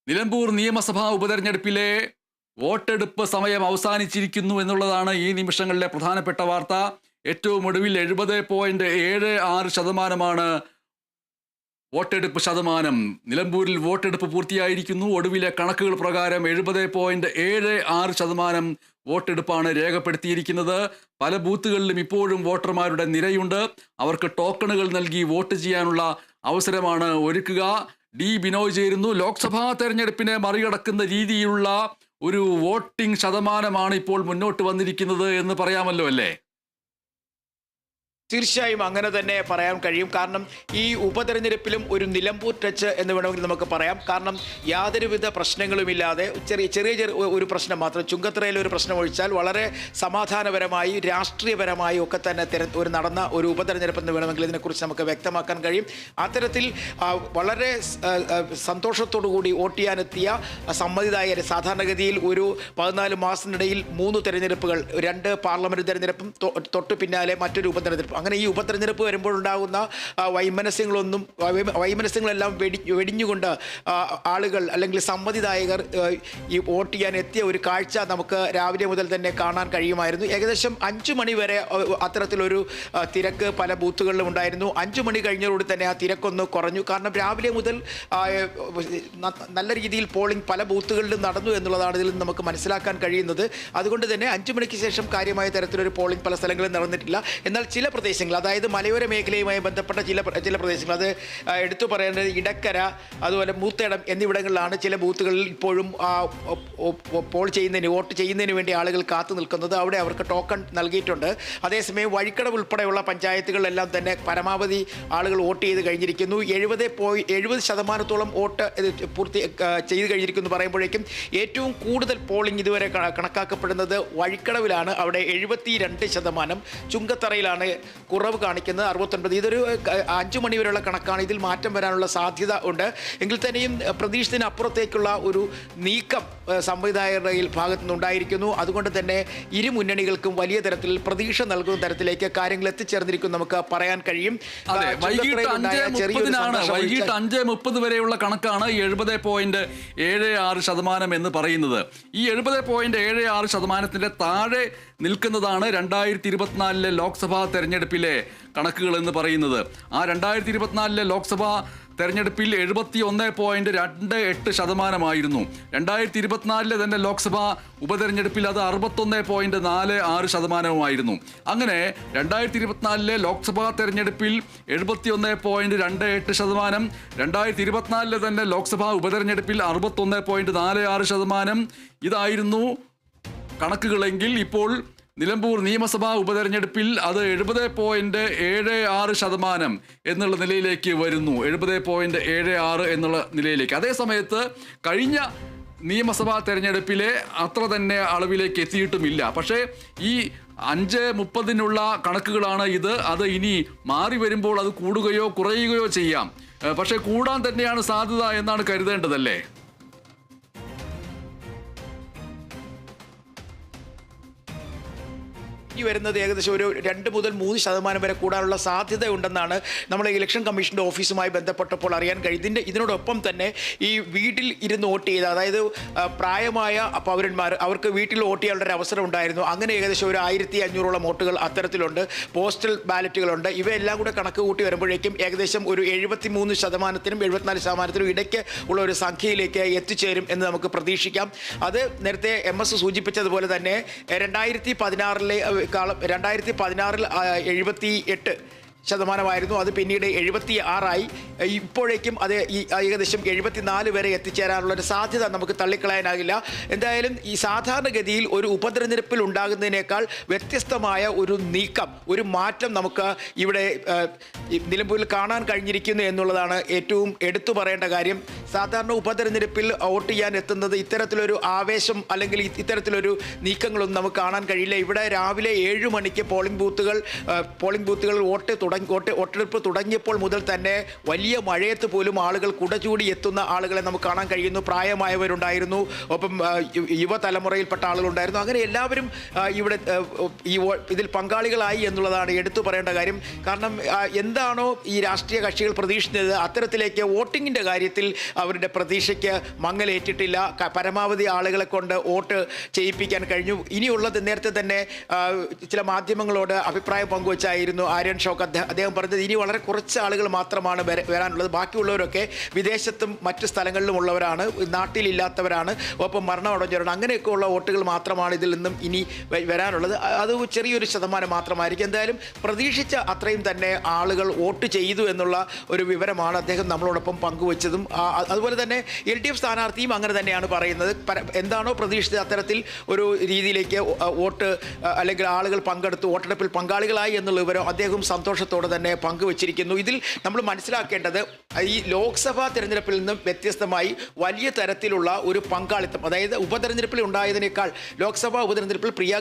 നിലമ്പൂർ നിയമസഭാ ഉപതെരഞ്ഞെടുപ്പിലെ വോട്ടെടുപ്പ് സമയം അവസാനിച്ചിരിക്കുന്നു എന്നുള്ളതാണ് ഈ നിമിഷങ്ങളിലെ പ്രധാനപ്പെട്ട വാർത്ത. ഏറ്റവും ഒടുവിൽ 70.76% വോട്ടെടുപ്പ് ശതമാനം. നിലമ്പൂരിൽ വോട്ടെടുപ്പ് പൂർത്തിയായിരിക്കുന്നു. ഒടുവിലെ കണക്കുകൾ പ്രകാരം 70.76% വോട്ടെടുപ്പാണ് രേഖപ്പെടുത്തിയിരിക്കുന്നത്. പല ബൂത്തുകളിലും ഇപ്പോഴും വോട്ടർമാരുടെ നിരയുണ്ട്. അവർക്ക് ടോക്കണുകൾ നൽകി വോട്ട് ചെയ്യാനുള്ള അവസരമാണ് ഒരുക്കുക. ഡി ബിനോയ് ചേരുന്നു. ലോക്സഭാ തെരഞ്ഞെടുപ്പിനെ മറികടക്കുന്ന രീതിയിലുള്ള ഒരു വോട്ടിംഗ് ശതമാനമാണ് ഇപ്പോൾ മുന്നോട്ട് വന്നിരിക്കുന്നത് എന്ന് പറയാമല്ലോ അല്ലേ? തീർച്ചയായും അങ്ങനെ തന്നെ പറയാൻ കഴിയും. കാരണം ഈ ഉപതെരഞ്ഞെടുപ്പിലും ഒരു നിലമ്പൂർ ടച്ച് എന്ന് വേണമെങ്കിൽ നമുക്ക് പറയാം. കാരണം യാതൊരുവിധ പ്രശ്നങ്ങളുമില്ലാതെ ചെറിയ ഒരു പ്രശ്നം മാത്രം, ചുങ്കത്തറയിലെ ഒരു പ്രശ്നം ഒഴിച്ചാൽ വളരെ സമാധാനപരമായി രാഷ്ട്രീയപരമായി ഒക്കെ തന്നെ നടന്ന ഒരു ഉപതെരഞ്ഞെടുപ്പ് എന്ന് വേണമെങ്കിൽ ഇതിനെക്കുറിച്ച് നമുക്ക് വ്യക്തമാക്കാൻ കഴിയും. അത്തരത്തിൽ വളരെ സന്തോഷത്തോടു കൂടി വോട്ട് ചെയ്യാനെത്തിയ സമ്മതിദായകർ, സാധാരണഗതിയിൽ ഒരു 14 മാസത്തിനിടയിൽ 3 തെരഞ്ഞെടുപ്പുകൾ, 2 പാർലമെന്റ് തെരഞ്ഞെടുപ്പും തൊട്ട് പിന്നാലെ മറ്റൊരു ഉപതെരഞ്ഞെടുപ്പ്, അങ്ങനെ ഈ ഉപതെരഞ്ഞെടുപ്പ് വരുമ്പോഴുണ്ടാകുന്ന വൈമനസ്യങ്ങളെല്ലാം വെടിഞ്ഞുകൊണ്ട് ആളുകൾ അല്ലെങ്കിൽ സമ്മതിദായകർ ഈ വോട്ട് ചെയ്യാൻ എത്തിയ ഒരു കാഴ്ച നമുക്ക് രാവിലെ മുതൽ തന്നെ കാണാൻ കഴിയുമായിരുന്നു. ഏകദേശം 5 മണി വരെ അത്തരത്തിലൊരു തിരക്ക് പല ബൂത്തുകളിലും ഉണ്ടായിരുന്നു. 5 മണി കഴിഞ്ഞതോടെ തന്നെ ആ തിരക്കൊന്ന് കുറഞ്ഞു. കാരണം രാവിലെ മുതൽ നല്ല രീതിയിൽ പോളിംഗ് പല ബൂത്തുകളിലും നടന്നു എന്നുള്ളതാണ് ഇതിൽ നിന്ന് നമുക്ക് മനസ്സിലാക്കാൻ കഴിയുന്നത്. അതുകൊണ്ട് തന്നെ 5 മണിക്ക് ശേഷം കാര്യമായ തരത്തിലൊരു പോളിംഗ് പല സ്ഥലങ്ങളിലും നടന്നിട്ടില്ല. എന്നാൽ ചില പ്രദേശങ്ങൾ, അതായത് മലയോര മേഖലയുമായി ബന്ധപ്പെട്ട ചില പ്രദേശങ്ങൾ, അത് എടുത്തു പറയേണ്ടത് ഇടക്കര, അതുപോലെ മൂത്തേടം എന്നിവിടങ്ങളിലാണ് ചില ബൂത്തുകളിൽ ഇപ്പോഴും വോട്ട് ചെയ്യുന്നതിന് വേണ്ടി ആളുകൾ കാത്തു നിൽക്കുന്നത്. അവിടെ അവർക്ക് ടോക്കൺ നൽകിയിട്ടുണ്ട്. അതേസമയം വഴിക്കടവ് ഉൾപ്പെടെയുള്ള പഞ്ചായത്തുകളിലെല്ലാം തന്നെ പരമാവധി ആളുകൾ വോട്ട് ചെയ്ത് കഴിഞ്ഞിരിക്കുന്നു. 70% വോട്ട് പൂർത്തി ചെയ്ത് കഴിഞ്ഞിരിക്കുന്നു പറയുമ്പോഴേക്കും ഏറ്റവും കൂടുതൽ പോളിംഗ് ഇതുവരെ കണക്കാക്കപ്പെടുന്നത് വഴിക്കടവിലാണ്. അവിടെ 72%, ചുങ്കത്തറയിലാണ് കുറവ് കാണിക്കുന്നത് 69. ഇതൊരു 5 മണി വരെയുള്ള കണക്കാണ്. ഇതിൽ മാറ്റം വരാനുള്ള സാധ്യത ഉണ്ട്. എങ്കിൽ തന്നെയും പ്രതീക്ഷിച്ചതിന് അപ്പുറത്തേക്കുള്ള ഒരു നീക്കം സംവിധായകരുടെ ഭാഗത്തു നിന്നുണ്ടായിരിക്കുന്നു. അതുകൊണ്ട് തന്നെ ഇരു മുന്നണികൾക്കും വലിയ തരത്തിൽ പ്രതീക്ഷ നൽകുന്ന തരത്തിലേക്ക് കാര്യങ്ങൾ എത്തിച്ചേർന്നിരിക്കും നമുക്ക് പറയാൻ കഴിയും. വൈകിട്ട് 5:30 വരെയുള്ള കണക്കാണ് 70.76% എന്ന് പറയുന്നത്. ഈ 70.76% താഴെ നിൽക്കുന്നതാണ് 2024 ലോക്സഭാ തെരഞ്ഞെടുപ്പിലെ കണക്കുകൾ എന്ന് പറയുന്നത്. ആ 2024 ലോക്സഭാ തെരഞ്ഞെടുപ്പിൽ 71.28% 2024 തന്നെ ലോക്സഭാ ഉപതെരഞ്ഞെടുപ്പിൽ അത് 61.46% അങ്ങനെ 2024 ലോക്സഭാ തെരഞ്ഞെടുപ്പിൽ 71.28%, 2024 തന്നെ ലോക്സഭാ ഉപതെരഞ്ഞെടുപ്പിൽ 61.46% ഇതായിരുന്നു കണക്കുകളെങ്കിൽ ഇപ്പോൾ നിലമ്പൂർ നിയമസഭാ ഉപതെരഞ്ഞെടുപ്പിൽ അത് 70.76% എന്നുള്ള നിലയിലേക്ക് വരുന്നു. 70.76 എന്നുള്ള നിലയിലേക്ക്. അതേസമയത്ത് കഴിഞ്ഞ നിയമസഭാ തെരഞ്ഞെടുപ്പിലെ അത്ര തന്നെ അളവിലേക്ക് എത്തിയിട്ടുമില്ല. പക്ഷേ ഈ 5:30 കണക്കുകളാണ് ഇത്. അത് ഇനി മാറി വരുമ്പോൾ അത് കൂടുകയോ കുറയുകയോ ചെയ്യാം. പക്ഷേ കൂടാൻ തന്നെയാണ് സാധ്യത എന്നാണ് കരുതേണ്ടതല്ലേ? വരുന്നത് ഏകദേശം ഒരു 2 മുതൽ 3% വരെ കൂടാനുള്ള സാധ്യതയുണ്ടെന്നാണ് നമ്മൾ ഇലക്ഷൻ കമ്മീഷൻ്റെ ഓഫീസുമായി ബന്ധപ്പെട്ടപ്പോൾ അറിയാൻ കഴിയും. ഇതിനോടൊപ്പം തന്നെ ഈ വീട്ടിൽ ഇരുന്ന് വോട്ട് ചെയ്ത, അതായത് പ്രായമായ പൗരന്മാർ, അവർക്ക് വീട്ടിൽ വോട്ട് ചെയ്യാനുള്ള ഒരു അവസരം ഉണ്ടായിരുന്നു. അങ്ങനെ ഏകദേശം ഒരു 1500 വോട്ടുകൾ അത്തരത്തിലുണ്ട്. പോസ്റ്റൽ ബാലറ്റുകളുണ്ട്. ഇവയെല്ലാം കൂടെ കണക്ക് കൂട്ടി വരുമ്പോഴേക്കും ഏകദേശം ഒരു 73%-നും 74% ഇടയ്ക്ക് ഉള്ള ഒരു സംഖ്യയിലേക്ക് എത്തിച്ചേരും എന്ന് നമുക്ക് പ്രതീക്ഷിക്കാം. അത് നേരത്തെ MS സൂചിപ്പിച്ചതുപോലെ തന്നെ 2016 78% അത് പിന്നീട് 76 ഇപ്പോഴേക്കും അത് ഏകദേശം 74 വരെ എത്തിച്ചേരാനുള്ളൊരു സാധ്യത നമുക്ക് തള്ളിക്കളയാനാകില്ല. എന്തായാലും ഈ സാധാരണഗതിയിൽ ഒരു ഉപതെരഞ്ഞെടുപ്പിൽ ഉണ്ടാകുന്നതിനേക്കാൾ വ്യത്യസ്തമായ ഒരു നീക്കം, ഒരു മാറ്റം നമുക്ക് ഇവിടെ നിലമ്പൂരിൽ കാണാൻ കഴിഞ്ഞിരിക്കുന്നു എന്നുള്ളതാണ് ഏറ്റവും എടുത്തു പറയേണ്ട കാര്യം. സാധാരണ ഉപതെരഞ്ഞെടുപ്പിൽ വോട്ട് ചെയ്യാൻ എത്തുന്നത് ഇത്തരത്തിലൊരു ആവേശം അല്ലെങ്കിൽ ഇത്തരത്തിലൊരു നീക്കങ്ങളൊന്നും നമുക്ക് കാണാൻ കഴിയില്ല. ഇവിടെ രാവിലെ 7 മണിക്ക് പോളിംഗ് ബൂത്തുകൾ വോട്ട് തുടങ്ങി വോട്ടെടുപ്പ് തുടങ്ങിയപ്പോൾ മുതൽ തന്നെ വലിയ മഴയത്ത് പോലും ആളുകൾ കുടചൂടി എത്തുന്ന ആളുകളെ നമുക്ക് കാണാൻ കഴിയുന്നു. പ്രായമായവരുണ്ടായിരുന്നു, ഒപ്പം യുവതലമുറയിൽപ്പെട്ട ആളുകളുണ്ടായിരുന്നു. അങ്ങനെ എല്ലാവരും ഇവിടെ ഇതിൽ പങ്കാളികളായി എന്നുള്ളതാണ് എടുത്തു പറയേണ്ട കാര്യം. കാരണം എന്താണോ ഈ രാഷ്ട്രീയ കക്ഷികൾ പ്രതീക്ഷിച്ചത് അത്തരത്തിലേക്ക് വോട്ടിങ്ങിൻ്റെ കാര്യത്തിൽ അവരുടെ പ്രതീക്ഷയ്ക്ക് മങ്ങലേറ്റിട്ടില്ല. പരമാവധി ആളുകളെ കൊണ്ട് വോട്ട് ചെയ്യിപ്പിക്കാൻ കഴിഞ്ഞു. ഇനിയുള്ളത് നേരത്തെ തന്നെ ചില മാധ്യമങ്ങളോട് അഭിപ്രായം പങ്കുവച്ചായിരുന്നു ആര്യൻ ഷൗക്കത്ത്. അദ്ദേഹം പറഞ്ഞത് ഇനി വളരെ കുറച്ച് ആളുകൾ മാത്രമാണ് വരാനുള്ളത്. ബാക്കിയുള്ളവരൊക്കെ വിദേശത്തും മറ്റ് സ്ഥലങ്ങളിലും ഉള്ളവരാണ്, നാട്ടിലില്ലാത്തവരാണ്, ഒപ്പം മരണമടഞ്ഞവരാണ്. അങ്ങനെയൊക്കെയുള്ള വോട്ടുകൾ മാത്രമാണ് ഇതിൽ നിന്നും ഇനി വരാനുള്ളത്. അത് ചെറിയൊരു ശതമാനം മാത്രമായിരിക്കും. എന്തായാലും പ്രതീക്ഷിച്ച അത്രയും തന്നെ ആളുകൾ വോട്ട് ചെയ്തു എന്നുള്ള ഒരു വിവരമാണ് അദ്ദേഹം നമ്മളോടൊപ്പം പങ്കുവച്ചതും. അതുപോലെ തന്നെ LDF സ്ഥാനാർത്ഥിയും അങ്ങനെ തന്നെയാണ് പറയുന്നത്. എന്താണോ പ്രതീക്ഷിച്ചത് അത്തരത്തിൽ ഒരു രീതിയിലേക്ക് വോട്ട് അല്ലെങ്കിൽ ആളുകൾ പങ്കെടുത്ത് വോട്ടെടുപ്പിൽ പങ്കാളികളായി എന്നുള്ള വിവരം അദ്ദേഹം സന്തോഷത്തോടെ തന്നെ പങ്കുവച്ചിരിക്കുന്നു. ഇതിൽ നമ്മൾ മനസ്സിലാക്കേണ്ടത് ഈ ലോക്സഭാ തെരഞ്ഞെടുപ്പിൽ നിന്നും വ്യത്യസ്തമായി വലിയ തരത്തിലുള്ള ഒരു പങ്കാളിത്തം, അതായത് ഉപതെരഞ്ഞെടുപ്പിൽ ഉണ്ടായതിനേക്കാൾ ലോക്സഭാ ഉപതെരഞ്ഞെടുപ്പിൽ പ്രിയ